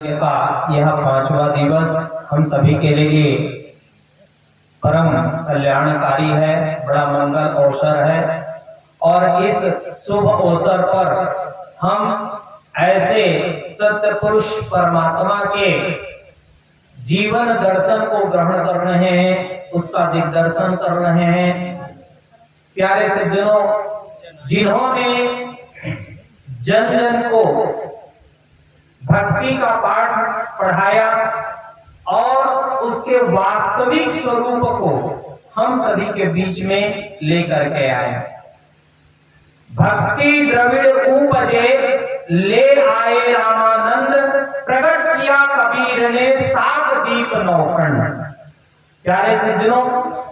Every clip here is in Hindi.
का यह 5वां दिवस हम सभी के लिए परम कल्याणकारी है, बड़ा मंगल अवसर है। और इस शुभ अवसर पर हम ऐसे सत्य पुरुष परमात्मा के जीवन दर्शन को ग्रहण कर रहे हैं, उसका दिग्दर्शन कर रहे हैं। प्यारे सज्जनों, जिन्होंने जन जन को भक्ति का पाठ पढ़ाया और उसके वास्तविक स्वरूप को हम सभी के बीच में लेकर के आए। भक्ति द्रविड़ उपजे ले आए रामानंद, प्रकट किया कबीर ने 7 दीप 9 खंड। प्यारे सज्जनों,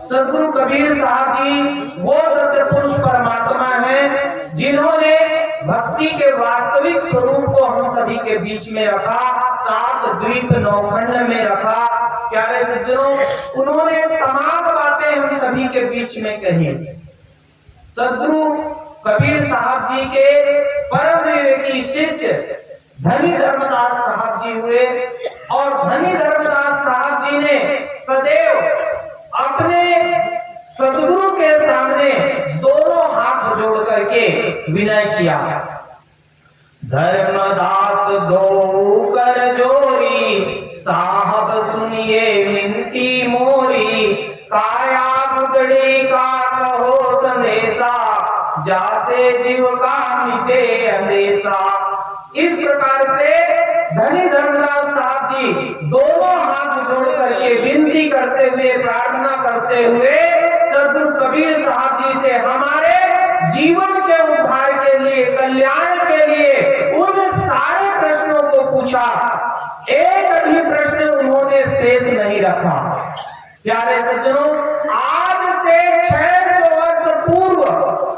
सदगुरु कबीर साहब जी वो सत्य पुरुष परमात्मा हैं जिन्होंने भक्ति के वास्तविक स्वरूप को हम सभी के बीच में रखा, 7 द्वीप 9 खंड में रखा। प्यारे सज्जनों, उन्होंने तमाम बातें हम सभी के बीच में कही। सदगुरु कबीर साहब जी के परम विवेकी शिष्य धनी धर्मदास साहब जी हुए और धनी धर्मदास साहब जी ने सदैव अपने सदगुरु के सामने दोनों हाथ जोड़ करके विनय किया। धर्मदास दो कर जोरी, साहब सुनिए मिनती मोरी, काया बुगड़ी का कहो संदेशा, जासे जीव का मिटे अंदेशा। इस प्रकार से धनी धर्मदास साहब जी दोनों हाथ जोड़ करके विनती करते हुए, प्रार्थना करते हुए सदगुरु कबीर साहब जी से हमारे जीवन के उद्धार के लिए, कल्याण के लिए उन सारे प्रश्नों को पूछा। एक भी प्रश्न उन्होंने शेष नहीं रखा। प्यारे सज्जनों, आज से 600 वर्ष पूर्व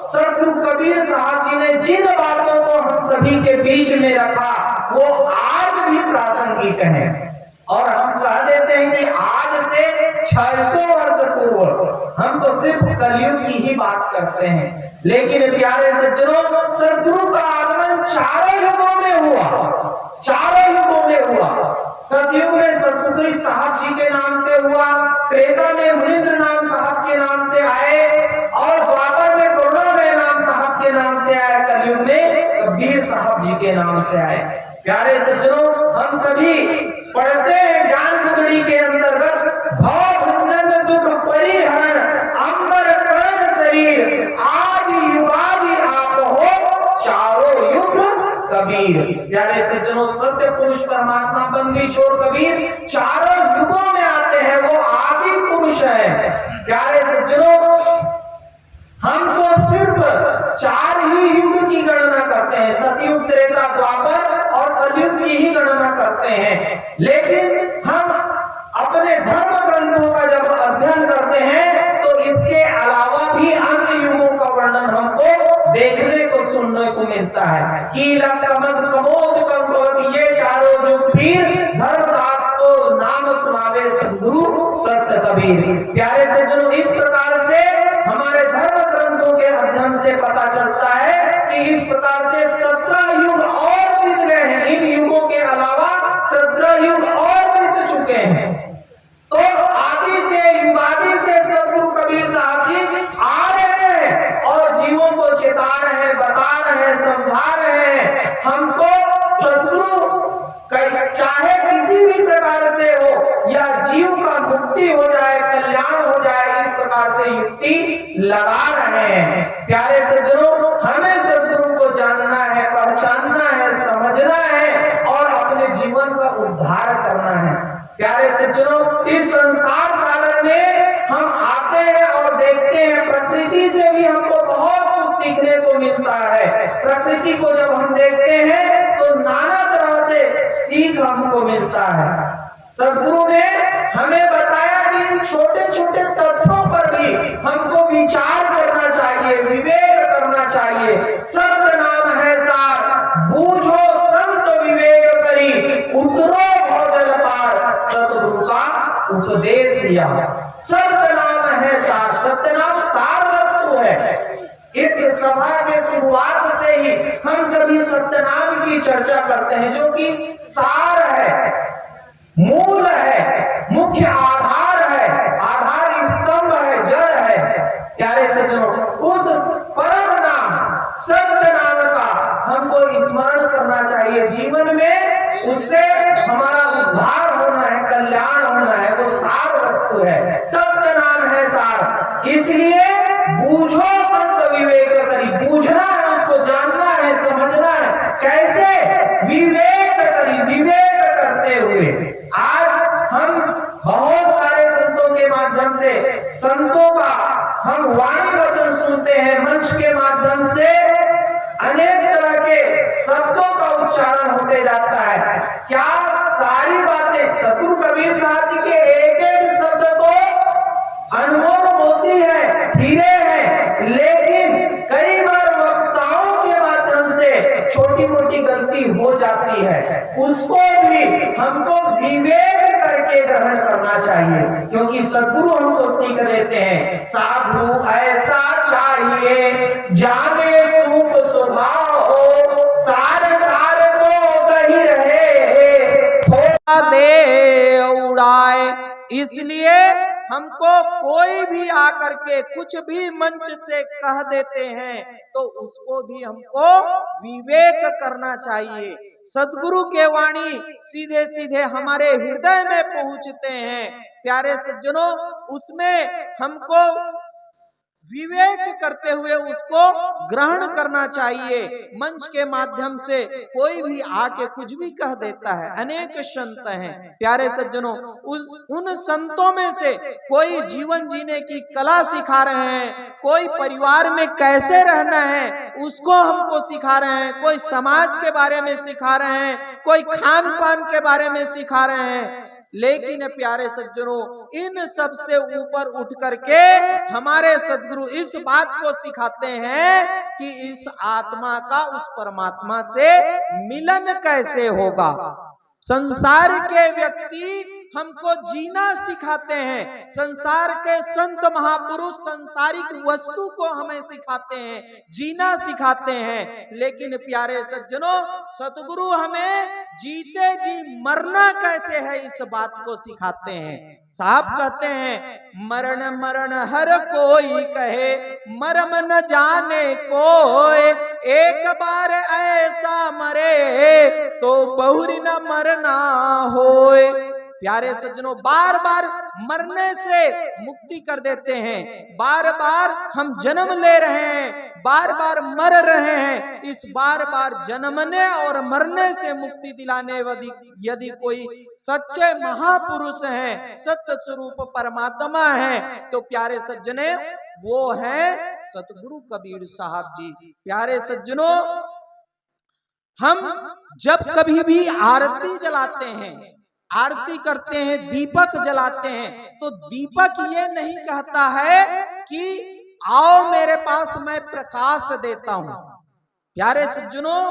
सदगुरु कबीर साहब जी ने जिन बातों को हम सभी के बीच में रखा वो आज भी प्रासंगिक है। और हम कह देते हैं कि आज से 600 वर्ष पूर्व, हम तो सिर्फ कलयुग की ही बात करते हैं। लेकिन प्यारे सज्जनों, सदगुरु का आगमन 4 युगों में हुआ, 4 युगों में हुआ। सतयुग में सतसुंदरी साहब जी के नाम से हुआ, त्रेता में मुनींद्र नाथ साहब के नाम से आए और द्वापर में करुणामय नाथ साहब के नाम से आए, कलयुग में कबीर साहब जी के नाम से आए। प्यारे सज्जनों, हम सभी पढ़ते हैं ज्ञान बुगड़ी के अंतर्गत, भव भुजंग दुख परिहरण, अंबर कर्ण शरीर, आदि युगादि आप हो, चारों युग कबीर। प्यारे सज्जनों, सत्य पुरुष परमात्मा बंदी छोड़ कबीर 4 युगों में आते हैं, वो आदि पुरुष है। प्यारे सज्जनों, हम तो सिर्फ 4 ही युग की गणना करते हैं, सतयुग, त्रेता, द्वापर और कलयुग की ही गणना करते हैं। लेकिन हम अपने धर्म ग्रंथों का जब अध्ययन करते हैं तो इसके अलावा भी अन्य युगों का वर्णन हमको देखने को, सुनने को मिलता है। कील कमद कमोद कंकवत, ये 4 जो पीर धर्मदास को नाम सुनावे सदगुरु सत्य कबीर। प्यारे सज्जनों, इस प्रकार से हमारे धर्म ग्रंथों के अध्ययन से पता चलता है कि इस प्रकार से 17 युग और बीत गए हैं। इन युगों के अलावा 17 युग और बीत चुके हैं। तो आदि से, युगादि से सदगुरु कबीर साहब जी आ रहे हैं और जीवों को चेता रहे हैं, बता रहे हैं, समझा रहे हैं। हमको सदगुरु चाहे किसी भी प्रकार से हो या जीव का मुक्ति हो जाए, कल्याण हो जाए, इस प्रकार से युक्ति लगा रहे हैं। प्यारे सज्जनों, हमें सदगुरु को जानना है, पहचानना है, समझना है और अपने जीवन का उद्धार करना है। प्यारे सज्जनों, इस संसार सागर में हम आते हैं और देखते हैं, प्रकृति से भी हमको बहुत कुछ सीखने को मिलता है। प्रकृति को जब हम देखते हैं तो नाना तरह से सीख हमको मिलता है। सदगुरु ने हमें बताया कि इन छोटे छोटे तथ्यों पर भी हमको विचार करना चाहिए, विवेक करना चाहिए। सत्य नाम है सार, बूझो संत विवेक करी, उतरो भवजल पार, सतगुरु का उपदेश लिया। सत्य नाम है सार, सत्य नाम सार वस्तु है। इस सभा के शुरुआत से ही हम सभी सत्यनाम की चर्चा करते हैं, जो कि सार है, मूल है, मुख्य आधार है, आधार स्तंभ है, जड़ है। प्यारे सज्जनों, उस परम नाम सत्य नाम का हमको स्मरण करना चाहिए। जीवन में उससे हमारा उद्धार होना है, कल्याण होना है, वो सार वस्तु है, सत्य नाम है सार। इसलिए बूझो संत विवेक करी, बूझना है, उसको जानना है, समझना है। कैसे? विवेक करी, विवेक करते हुए। आज हम बहुत सारे संतों के माध्यम से, संतों का हम वाणी वचन सुनते हैं, मंच के माध्यम से अनेक तरह के शब्दों का उच्चारण होते जाता है। क्या सारी बातें सतगुरु कबीर साहब जी के एक एक शब्द को अनमोल मोती है, हीरे हैं, लेकिन कई बार वक्ताओं के माध्यम से छोटी मोटी गलती हो जाती है, उसको भी हमको विवेक करके ग्रहण करना चाहिए। क्योंकि सद्गुरु हमको सीख देते हैं, साधु ऐसा चाहिए जाने सूप स्वभाव हो, सार सार को कही रहे थोड़ा दे उड़ाए। इसलिए हमको कोई भी आकर के कुछ भी मंच से कह देते हैं तो उसको भी हमको विवेक करना चाहिए। सद्गुरु के वाणी सीधे सीधे हमारे हृदय में पहुंचते हैं। प्यारे सज्जनों, उसमें हमको विवेक करते हुए उसको ग्रहण करना चाहिए। मंच के माध्यम से कोई भी आके कुछ भी कह देता है। अनेक संत हैं प्यारे सज्जनों, उन संतों में से कोई जीवन जीने की कला सिखा रहे हैं, कोई परिवार में कैसे रहना है उसको हमको सिखा रहे हैं, कोई समाज के बारे में सिखा रहे हैं, कोई खान पान के बारे में सिखा रहे हैं। लेकिन प्यारे सज्जनों, इन सब से ऊपर उठ करके हमारे सद्गुरु इस बात को सिखाते हैं कि इस आत्मा का उस परमात्मा से मिलन कैसे होगा। संसार के व्यक्ति हमको जीना सिखाते हैं, संसार के संत महापुरुष संसारिक वस्तु को हमें सिखाते हैं, जीना सिखाते हैं। लेकिन प्यारे सज्जनों, सतगुरु हमें जीते जी मरना कैसे है इस बात को सिखाते हैं। साहब कहते हैं, मरण मरण हर कोई कहे, मरम न जाने कोई, एक बार ऐसा मरे तो बहुरी न मरना होए। प्यारे सज्जनों, बार बार मरने से मुक्ति कर देते हैं, बार बार हम जन्म ले रहे हैं, बार बार मर रहे हैं। इस बार बार जन्मने और मरने से मुक्ति दिलाने यदि कोई सच्चे महापुरुष हैं, सत्य स्वरूप परमात्मा हैं, तो प्यारे सज्जने वो हैं सतगुरु कबीर साहब जी। प्यारे सज्जनों, हम जब कभी भी आरती जलाते हैं, आरती करते हैं, दीपक जलाते हैं, तो दीपक ये नहीं कहता है कि आओ मेरे पास मैं प्रकाश देता हूं। प्यारे सज्जनों,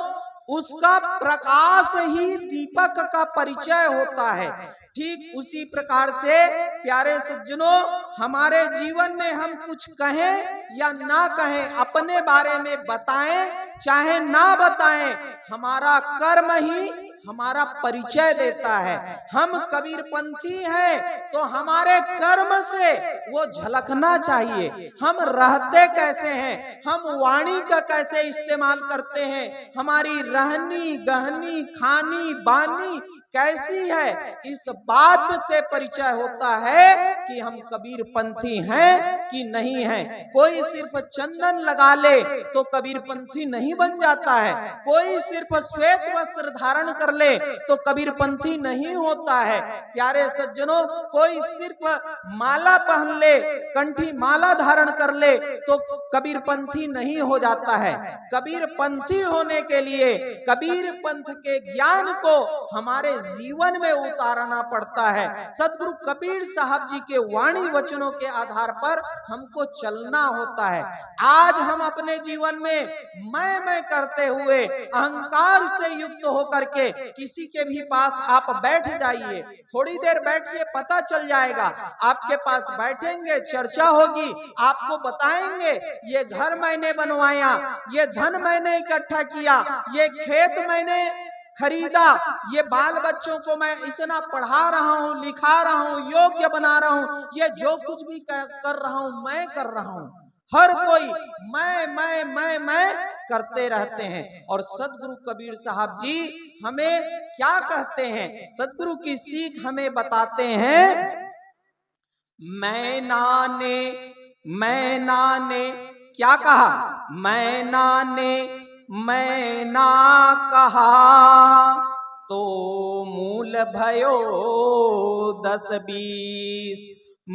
उसका प्रकाश ही दीपक का परिचय होता है। ठीक उसी प्रकार से प्यारे सज्जनों, हमारे जीवन में हम कुछ कहें या ना कहें, अपने बारे में बताएं चाहे ना बताएं, हमारा कर्म ही हमारा परिचय देता है। हम कबीरपंथी हैं तो हमारे कर्म से वो झलकना चाहिए। हम रहते कैसे हैं, हम वाणी का कैसे इस्तेमाल करते हैं, हमारी रहनी गहनी खानी बानी कैसी है, इस बात से परिचय होता है कि हम कबीरपंथी हैं कि नहीं हैं। कोई सिर्फ चंदन लगा ले तो कबीरपंथी नहीं बन जाता है, कोई सिर्फ श्वेत वस्त्र धारण कर ले तो कबीरपंथी नहीं होता है। प्यारे सज्जनों, कोई सिर्फ माला पहन ले, कंठी माला धारण कर ले तो कबीरपंथी नहीं हो जाता है। कबीरपंथी होने के लिए कबीर पंथ के ज्ञान को हमारे जीवन में उतारना पड़ता है। सदगुरु कबीर साहब जी के वाणी वचनों के आधार पर हमको चलना होता है। आज हम अपने जीवन में मैं करते हुए अहंकार से युक्त होकर के किसी के भी पास आप बैठ जाइए, थोड़ी देर बैठिए, पता चल जाएगा। आपके पास बैठेंगे, चर्चा होगी, आपको बताएंगे ये घर मैंने बनवाया, ये धन मैंने इकट्ठा किया, ये खेत मैंने खरीदा, ये बाल बच्चों को मैं इतना पढ़ा रहा हूँ, लिखा रहा हूँ, योग्य बना रहा हूँ, ये जो कुछ भी कर रहा हूँ मैं कर रहा हूँ। हर कोई मैं करते रहते हैं। और सदगुरु कबीर साहब जी हमें क्या कहते हैं? सदगुरु की सीख हमें बताते हैं, मैं नाने क्या कहा? मैं ना कहा तो मूल भयो 10-20।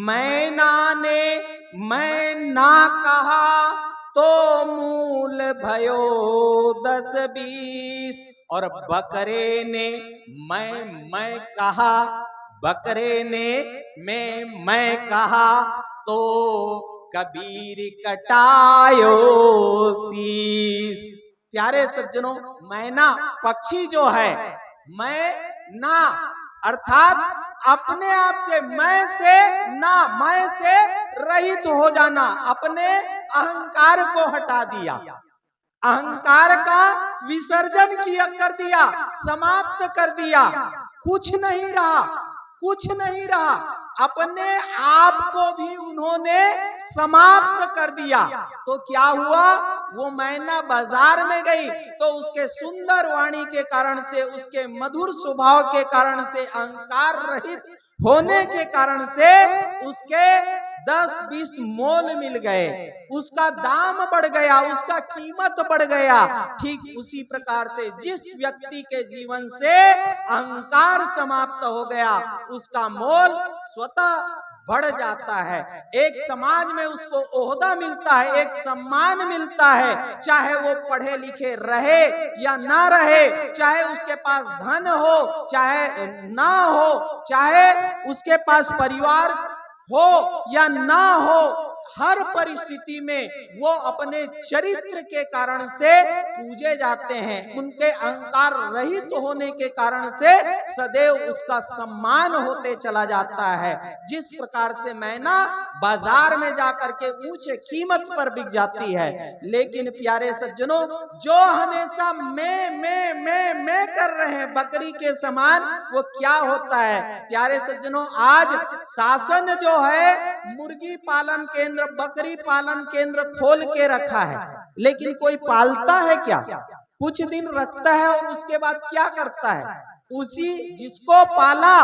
मैं ना कहा तो मूल भयो 10-20। और बकरे ने मैं कहा, बकरे ने मैं कहा तो कबीर कटायो शीस। प्यारे सज्जनों, मैना पक्षी जो है, मैं अर्थात अपने आप से, मैं से रहित हो जाना, अपने अहंकार को हटा दिया, अहंकार का विसर्जन कर दिया, समाप्त कर दिया। कुछ नहीं रहा, अपने आप को भी उन्होंने समाप्त कर दिया। तो क्या हुआ? वो मैना बाजार में गई तो उसके सुंदर वाणी के कारण से, उसके मधुर स्वभाव के कारण से, अहंकार रहित होने के कारण से उसके 10-20 मोल मिल गए, उसका दाम बढ़ गया, उसका कीमत बढ़ गया। ठीक उसी प्रकार से जिस व्यक्ति के जीवन से अहंकार समाप्त हो गया, उसका मोल स्वतः बढ़ जाता है। एक समाज में उसको ओहदा मिलता है, एक सम्मान मिलता है, चाहे वो पढ़े लिखे रहे या ना रहे, चाहे उसके पास धन हो चाहे ना हो, चाहे उसके पास परिवार हो या ना हो, हर परिस्थिति में वो अपने चरित्र के कारण से पूजे जाते हैं। उनके अहंकार रहित होने के कारण से सदैव उसका सम्मान होते चला जाता है। जिस प्रकार से मैना बाजार में जाकर के ऊंचे कीमत पर बिक जाती है, लेकिन प्यारे सज्जनों, जो हमेशा मैं कर रहे हैं बकरी के समान, वो क्या होता है? प्यारे सज्जनों, आज शासन जो है मुर्गी पालन केंद्र, बकरी पालन केंद्र खोल के रखा है, लेकिन कोई पालता है क्या? कुछ दिन रखता है और उसके बाद क्या करता है? उसी जिसको पाला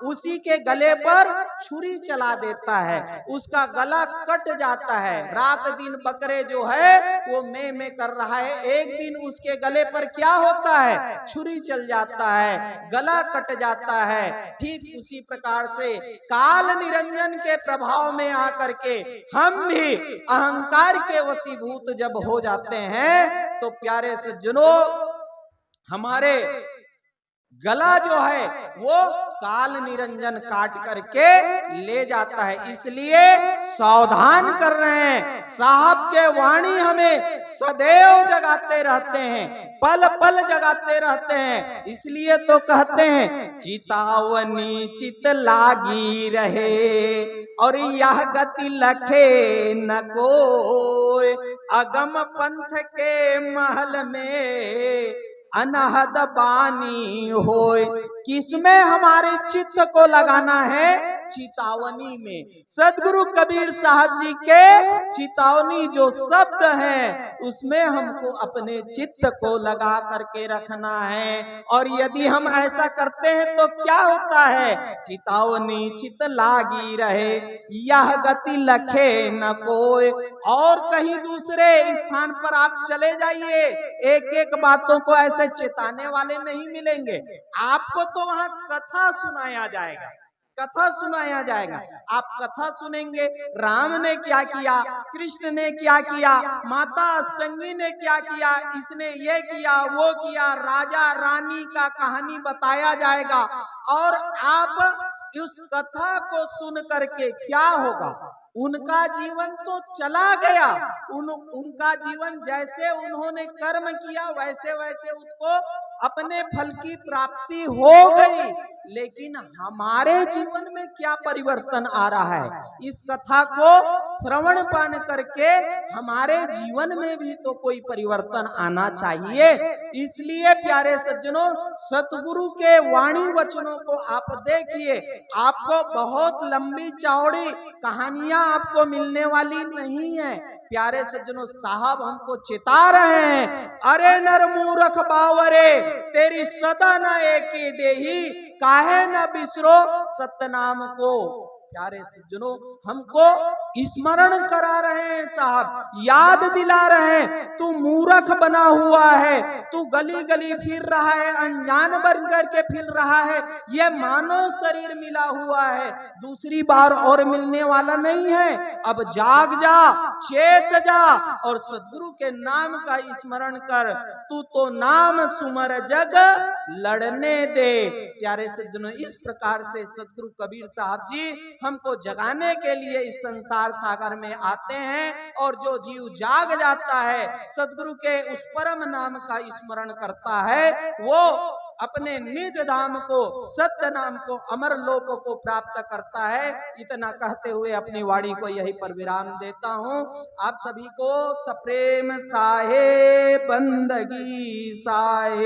उसी के गले पर छुरी चला देता है, उसका गला कट जाता है। रात दिन बकरे जो है वो मैं कर रहा है, एक दिन उसके गले पर क्या होता है? छुरी चल जाता है, गला कट जाता है। ठीक उसी प्रकार से काल निरंजन के प्रभाव में आकर के हम भी अहंकार के वशीभूत जब हो जाते हैं, तो प्यारे सज्जनों, हमारे गला जो है वो काल निरंजन काट करके ले जाता है। इसलिए सावधान कर रहे हैं। साहब के वाणी हमें सदैव जगाते रहते हैं, पल पल जगाते रहते हैं। इसलिए तो कहते हैं, चितावनी चित लागी रहे और यह गति लखे न कोय, अगम पंथ के महल में अनहद बानी होय। किसमें हमारे चित्त को लगाना है? चितावनी में। सदगुरु कबीर साहब जी के चितावनी जो शब्द है, उसमें हमको अपने चित्त को लगा करके रखना है। और यदि हम ऐसा करते हैं तो क्या होता है? चितावनी चित लागी रहे, यह गति लखे न कोय। और कहीं दूसरे स्थान पर आप चले जाइए, एक एक बातों को ऐसे चेताने वाले नहीं मिलेंगे आपको, तो वहां कथा सुनाया जाएगा। कथा सुनाया जाएगा। आप कथा सुनेंगे, राम ने क्या किया, कृष्ण ने क्या किया, माता अष्टंगी ने क्या किया, इसने ये किया वो किया, राजा रानी का कहानी बताया जाएगा। और आप उस कथा को सुन करके क्या होगा, उनका जीवन तो चला गया, उनका जीवन जैसे उन्होंने कर्म किया वैसे वैसे उसको अपने फल की प्राप्ति हो गई। लेकिन हमारे जीवन में क्या परिवर्तन आ रहा है, इस कथा को श्रवण पान करके हमारे जीवन में भी तो कोई परिवर्तन आना चाहिए। इसलिए प्यारे सज्जनों, सतगुरु के वाणी वचनों को आप देखिए, आपको बहुत लंबी चौड़ी कहानियां आपको मिलने वाली नहीं है। प्यारे सज्जनों, साहब हमको चेता रहे हैं, अरे नर मूर्ख बावरे तेरी सदा न एकी देही, काहे न बिसरो सतनाम को। प्यारे सज्जनों, हमको स्मरण करा रहे हैं साहब, याद दिला रहे हैं, तू मूर्ख बना हुआ है, तू गली गली फिर रहा है, अनजान बन करके फिर रहा है, ये मानव शरीर मिला हुआ है, दूसरी बार और मिलने वाला नहीं है। अब जाग जा, चेत जा और सदगुरु के नाम का स्मरण कर, तू तो नाम सुमर जग लड़ने दे। प्यारे सज्जनों, इस प्रकार से सदगुरु कबीर साहब जी हमको जगाने के लिए इस संसार सागर में आते हैं। और जो जीव जाग जाता है, सदगुरु के उस परम नाम का स्मरण करता है, वो अपने निज धाम को, सत्य नाम को, अमर लोक को प्राप्त करता है। इतना कहते हुए अपनी वाणी को यहीं पर विराम देता हूँ। आप सभी को सप्रेम साहे बंदगी साहे।